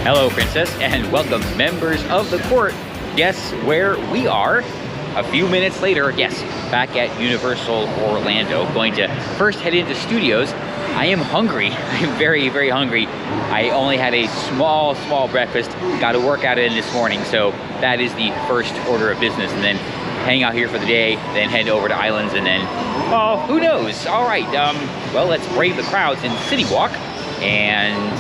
Hello, Princess, and welcome, members of the court. Guess where we are? A few minutes later, yes, back at Universal Orlando. Going to first head into studios. I am hungry. I'm very, very hungry. I only had a small breakfast. Got to work out in this morning, so that is the first order of business. And then hang out here for the day, then head over to Islands, and then, well, who knows? All right, well, let's brave the crowds and city walk. And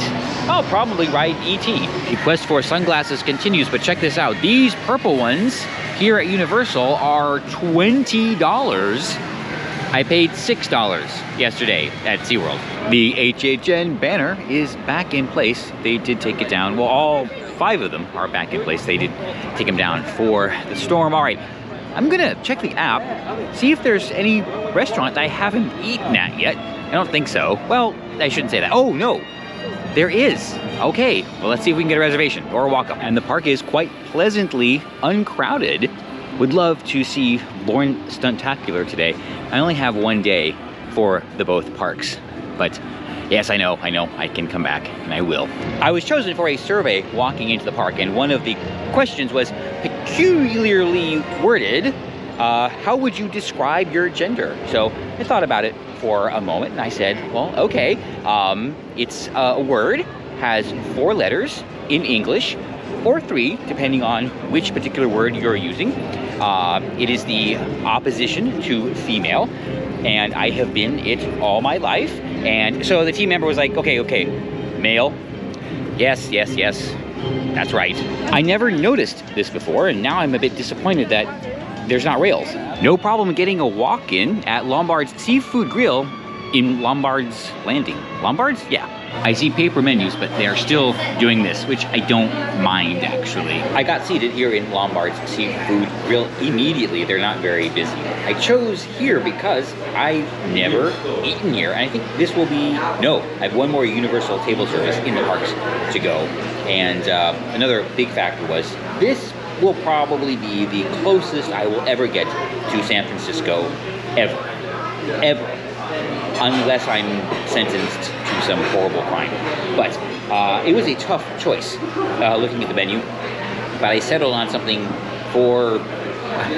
I'll probably ride ET. The quest for sunglasses continues, but check this out. These purple ones here at Universal are $20. I paid $6 yesterday at SeaWorld. The HHN banner is back in place. They did take it down. Well, all 5 of them are back in place. They did take them down for the storm. All right, I'm gonna check the app, see if there's any restaurant I haven't eaten at yet. I don't think so. Well, I shouldn't say that. Oh, no, there is. Okay, well, let's see if we can get a reservation or a walk-up. And the park is quite pleasantly uncrowded. Would love to see Lauren Stuntacular today. I only have one day for the both parks, but yes, I know, I can come back, and I will. I was chosen for a survey walking into the park, and one of the questions was peculiarly worded. How would you describe your gender? So I thought about it for a moment, and I said, well, okay, it's a word, has 4 letters in English, or 3, depending on which particular word you're using. It is the opposition to female, and I have been it all my life. And so the team member was like, okay, male. Yes, that's right. I never noticed this before, and now I'm a bit disappointed that there's not rails. No problem getting a walk-in at Lombard's Seafood Grill in Lombard's Landing. Lombards? Yeah. I see paper menus, but they're still doing this, which I don't mind, actually. I got seated here in Lombard's Seafood Grill immediately. They're not very busy. I chose here because I've never eaten here, and I think this will be... No, I have one more Universal table service in the parks to go. And another big factor was this will probably be the closest I will ever get to San Francisco ever. Unless I'm sentenced to some horrible crime. But it was a tough choice looking at the menu, but I settled on something for,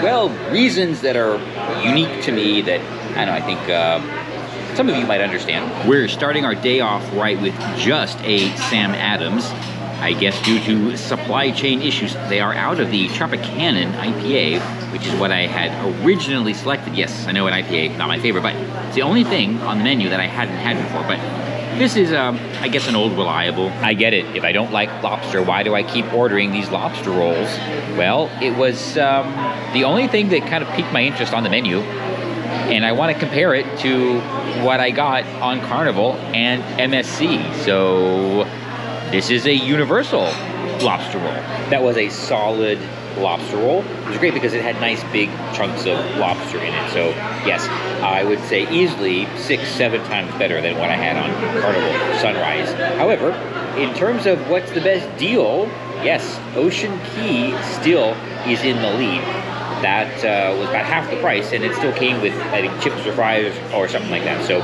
well, reasons that are unique to me that, I don't know, I think some of you might understand. We're starting our day off right with just a Sam Adams. I guess due to supply chain issues, they are out of the Tropicana IPA, which is what I had originally selected. Yes, I know an IPA, not my favorite, but it's the only thing on the menu that I hadn't had before. But this is, I guess, an old reliable. I get it. If I don't like lobster, why do I keep ordering these lobster rolls? Well, it was the only thing that kind of piqued my interest on the menu, and I want to compare it to what I got on Carnival and MSC. So this is a Universal lobster roll. That was a solid lobster roll. It was great because it had nice big chunks of lobster in it. So yes, I would say easily 6-7 times better than what I had on Carnival Sunrise. However, in terms of what's the best deal, yes, Ocean Key still is in the lead. That was about half the price, and it still came with, I think, chips or fries or something like that. So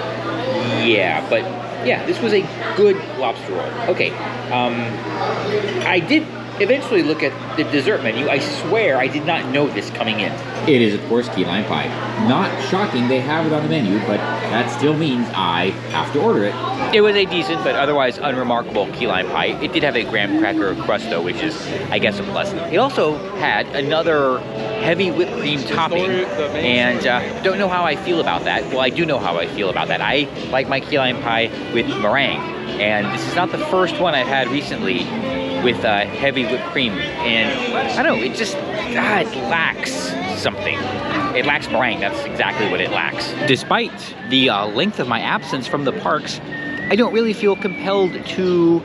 yeah, but yeah, this was a good lobster roll. Okay, I did eventually look at the dessert menu. I swear I did not know this coming in. It is, of course, key lime pie. Not shocking they have it on the menu, but that still means I have to order it. It was a decent but otherwise unremarkable key lime pie. It did have a graham cracker crust, though, which is, I guess, a plus. It also had another heavy whipped cream topping, and don't know how I feel about that. Well, I do know how I feel about that. I like my key lime pie with meringue, and this is not the first one I've had recently with heavy whipped cream, and I don't know, it just, it lacks something. It lacks meringue, that's exactly what it lacks. Despite the length of my absence from the parks, I don't really feel compelled to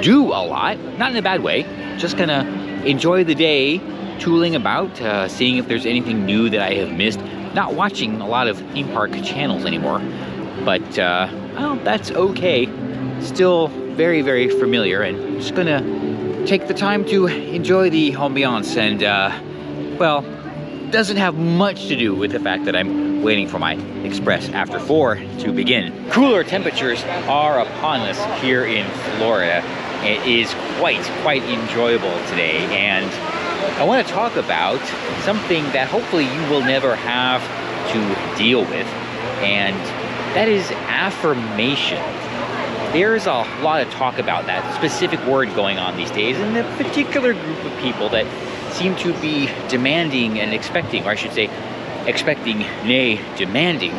do a lot, not in a bad way, just gonna enjoy the day, tooling about, seeing if there's anything new that I have missed, not watching a lot of theme park channels anymore, but well, that's okay. Still very, very familiar, and just gonna take the time to enjoy the ambiance, and well, doesn't have much to do with the fact that I'm waiting for my express after 4 to begin. Cooler temperatures are upon us here in Florida. It is quite enjoyable today, and I want to talk about something that hopefully you will never have to deal with, and that is affirmation. There's a lot of talk about that specific word going on these days, and a particular group of people that seem to be demanding and expecting, or I should say expecting, nay, demanding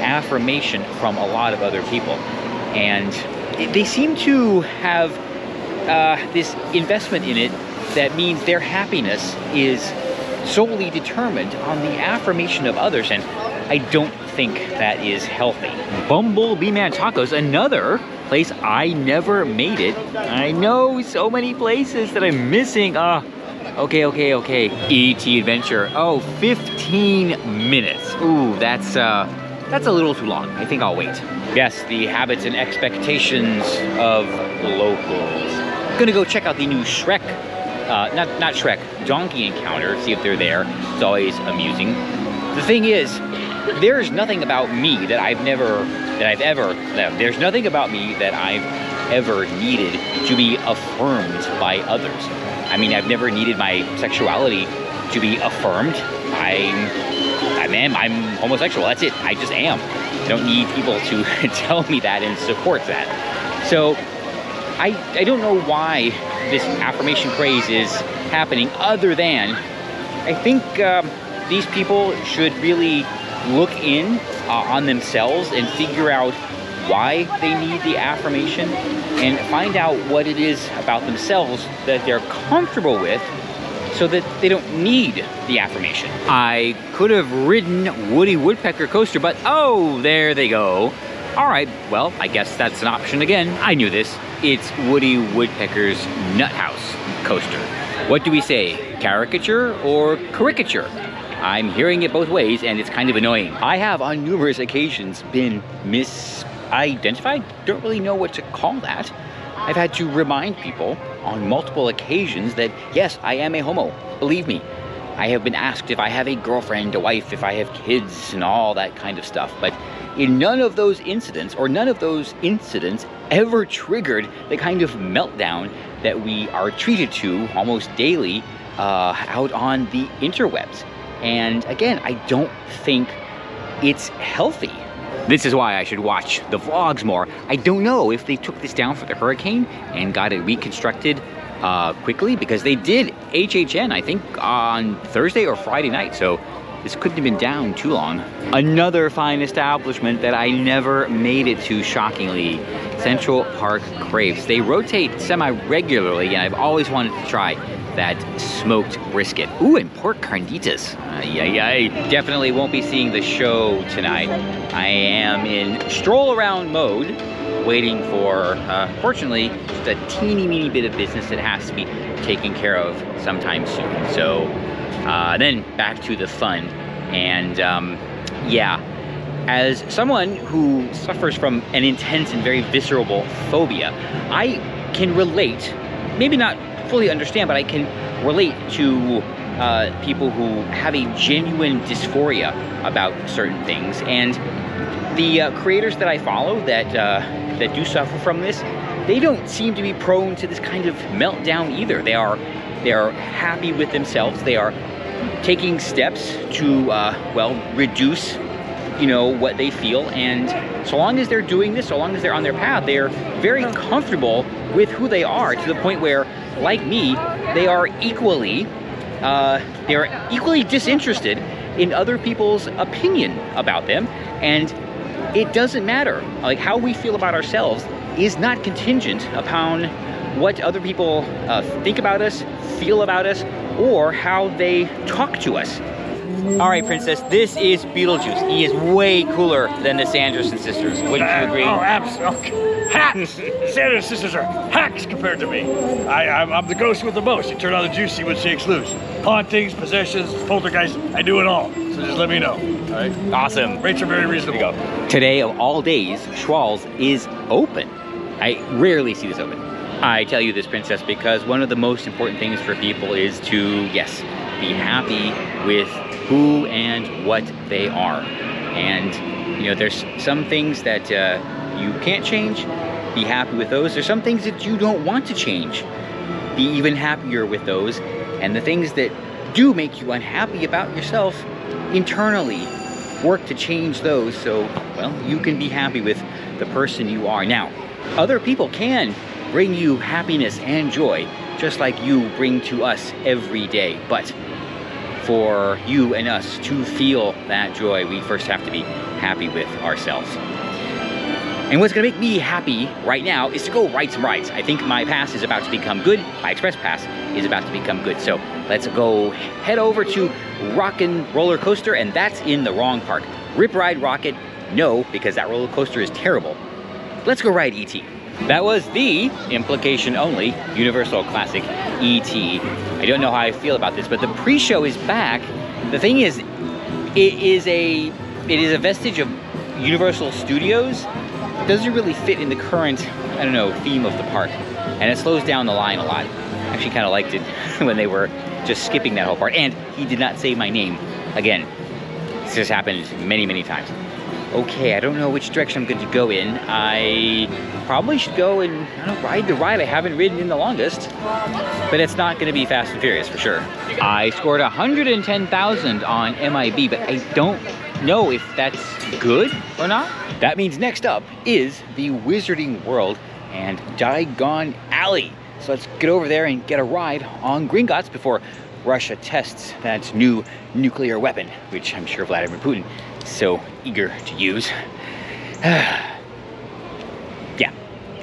affirmation from a lot of other people. And they seem to have this investment in it that means their happiness is solely determined on the affirmation of others, and I don't think that is healthy. Bumblebee Man Tacos, another place I never made it. I know so many places that I'm missing. Okay. E.T. Adventure. Oh, 15 minutes. Ooh, that's a little too long. I think I'll wait. Yes, the habits and expectations of locals. Gonna go check out the new Shrek, not Shrek, Donkey Encounter, see if they're there. It's always amusing. The thing is, there's nothing about me that there's nothing about me that I've ever needed to be affirmed by others. I mean, I've never needed my sexuality to be affirmed. I'm homosexual, that's it, I just am. I don't need people to tell me that and support that. So, I don't know why this affirmation craze is happening, other than I think these people should really look in on themselves and figure out why they need the affirmation and find out what it is about themselves that they're comfortable with so that they don't need the affirmation. I could have ridden Woody Woodpecker coaster, but oh, there they go. All right, well, I guess that's an option again. I knew this. It's Woody Woodpecker's Nut House coaster. What do we say, caricature or caricature? I'm hearing it both ways, and it's kind of annoying. I have on numerous occasions been misidentified. Don't really know what to call that. I've had to remind people on multiple occasions that, yes, I am a homo. Believe me. I have been asked if I have a girlfriend, a wife, if I have kids, and all that kind of stuff. But in none of those incidents ever triggered the kind of meltdown that we are treated to almost daily out on the interwebs. And again, I don't think it's healthy. This is why I should watch the vlogs more. I don't know if they took this down for the hurricane and got it reconstructed quickly, because they did HHN, I think, on Thursday or Friday night. So this couldn't have been down too long. Another fine establishment that I never made it to, shockingly, Central Park Crepes. They rotate semi-regularly, and I've always wanted to try that smoked brisket. Ooh, and pork carnitas. I definitely won't be seeing the show tonight. I am in stroll around mode, waiting for, fortunately, just a teeny-meeny bit of business that has to be taken care of sometime soon. So, then back to the fun. And, yeah, as someone who suffers from an intense and very visceral phobia, I can relate, maybe not fully understand, but I can relate to people who have a genuine dysphoria about certain things. And the creators that I follow that do suffer from this, they don't seem to be prone to this kind of meltdown either. They are happy with themselves. They are taking steps to well, reduce, you know, what they feel. And so long as they're doing this, so long as they're on their path, they're very comfortable with who they are, to the point where, like me, they are equally disinterested in other people's opinion about them. And it doesn't matter. Like, how we feel about ourselves is not contingent upon what other people think about us, feel about us, or how they talk to us. All right, Princess, this is Beetlejuice. He is way cooler than the Sanderson sisters. Wouldn't you agree? Oh, absolutely. Hacks! Sanderson sisters are hacks compared to me. I'm the ghost with the most. You turn on the juice, see what shakes loose. Hauntings, possessions, poltergeists, I do it all. So just let me know, all right? Awesome. Rates are very reasonable. Today, of all days, Schwal's is open. I rarely see this open. I tell you this, Princess, because one of the most important things for people is to, yes, be happy with who and what they are. And, you know, there's some things that you can't change, be happy with those. There's some things that you don't want to change. Be even happier with those. And the things that do make you unhappy about yourself, internally, work to change those so, well, you can be happy with the person you are. Now, other people can bring you happiness and joy, just like you bring to us every day. But for you and us to feel that joy, we first have to be happy with ourselves. And what's gonna make me happy right now is to go ride some rides. I think my pass is about to become good. My express pass is about to become good. So let's go head over to Rockin' Roller Coaster, and that's in the wrong park. Rip Ride Rocket, no, because that roller coaster is terrible. Let's go ride E.T. That was the implication only Universal Classic E.T. I don't know how I feel about this, but the pre-show is back. The thing is, it is a vestige of Universal Studios. It doesn't really fit in the current, I don't know, theme of the park. And it slows down the line a lot. I actually kind of liked it when they were just skipping that whole part. And he did not say my name. Again, this has happened many, many times. Okay, I don't know which direction I'm going to go in. I probably should go and, I don't know, ride the ride I haven't ridden in the longest. But it's not going to be Fast and Furious for sure. I scored 110,000 on MIB, but I don't know if that's good or not. That means next up is the Wizarding World and Diagon Alley. So let's get over there and get a ride on Gringotts before Russia tests that new nuclear weapon, which I'm sure Vladimir Putin is so eager to use. Yeah.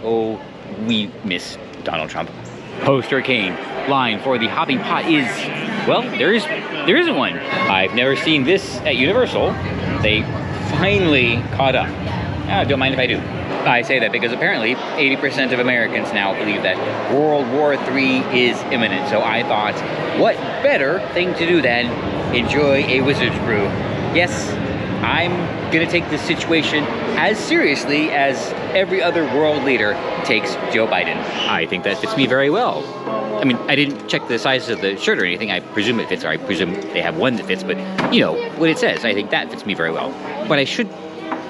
Oh, we miss Donald Trump. Post-hurricane line for the hopping pot is, well, there isn't one. I've never seen this at Universal. They finally caught up. Don't mind if I do. I say that because apparently 80% of Americans now believe that World War III is imminent. So I thought, what better thing to do than enjoy a Wizard's Brew? Yes, I'm gonna take this situation as seriously as every other world leader takes Joe Biden. I think that fits me very well. I mean, I didn't check the size of the shirt or anything. I presume it fits, or I presume they have one that fits, but you know what it says. I think that fits me very well. But I should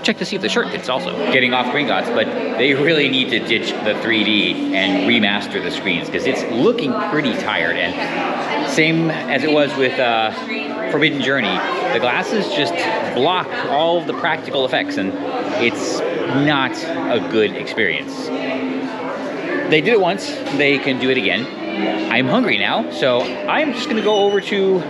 check to see if the shirt fits also. Getting off Gringotts, but they really need to ditch the 3D and remaster the screens because it's looking pretty tired. And same as it was with Forbidden Journey, the glasses just block all of the practical effects and it's not a good experience. They did it once, they can do it again. I'm hungry now, so I'm just gonna go over to,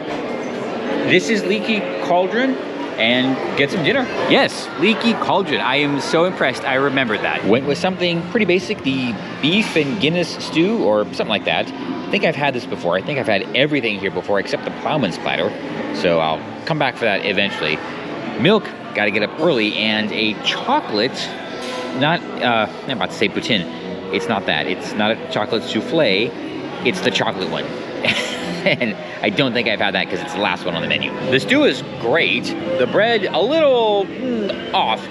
this is Leaky Cauldron, and get some dinner. Yes, Leaky Cauldron. I am so impressed. I remembered that. Went with something pretty basic, the beef and Guinness stew or something like that. I think I've had this before. I think I've had everything here before except the plowman's platter. So I'll come back for that eventually. Milk, got to get up early, and a chocolate, not, I'm about to say poutine. It's not that. It's not a chocolate souffle. It's the chocolate one. And I don't think I've had that because it's the last one on the menu. The stew is great. The bread, a little off.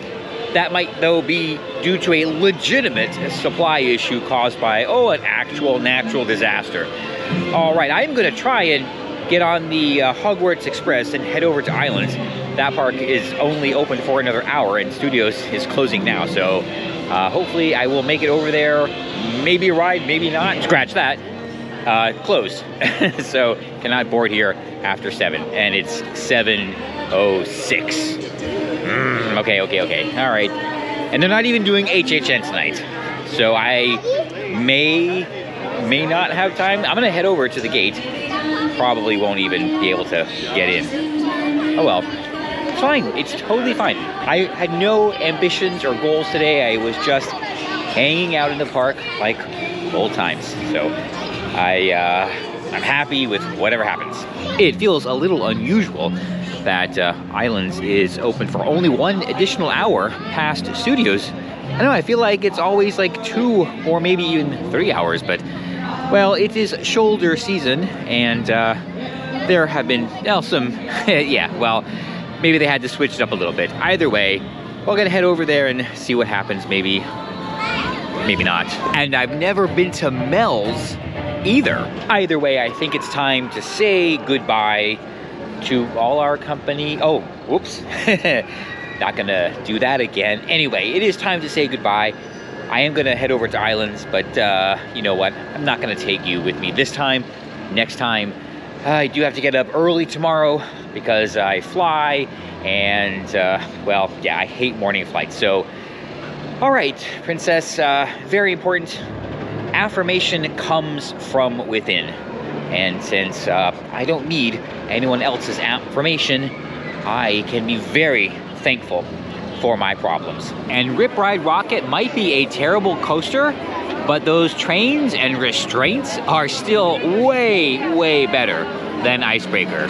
That might, though, be due to a legitimate supply issue caused by, an actual natural disaster. All right, I'm going to try and get on the Hogwarts Express and head over to Islands. That park is only open for another hour, and Studios is closing now. So hopefully I will make it over there. Maybe a ride, maybe not. Scratch that. Closed. So cannot board here after 7, and it's 7:06. Okay. All right. And they're not even doing HHN tonight, so I may not have time. I'm gonna head over to the gate. Probably won't even be able to get in. Oh well. It's fine. It's totally fine. I had no ambitions or goals today. I was just hanging out in the park like old times. So I'm happy with whatever happens. It feels a little unusual that Islands is open for only 1 additional hour past Studios. I don't know, I feel like it's always like 2 or maybe even 3 hours, but well, it is shoulder season, and there have been some, yeah, well, maybe they had to switch it up a little bit. Either way, we're gonna head over there and see what happens. Maybe not. And I've never been to Mel's either. Either way, I think it's time to say goodbye to all our company. Oh, whoops. Not gonna do that again. Anyway, it is time to say goodbye I am gonna head over to Islands, but you know what? I'm not gonna take you with me this time. Next time, I do have to get up early tomorrow because I fly, and well, yeah, I hate morning flights. So, all right, princess, very important. Affirmation comes from within. And since I don't need anyone else's affirmation, I can be very thankful for my problems. And Rip Ride Rocket might be a terrible coaster, but those trains and restraints are still way, way better than Icebreaker.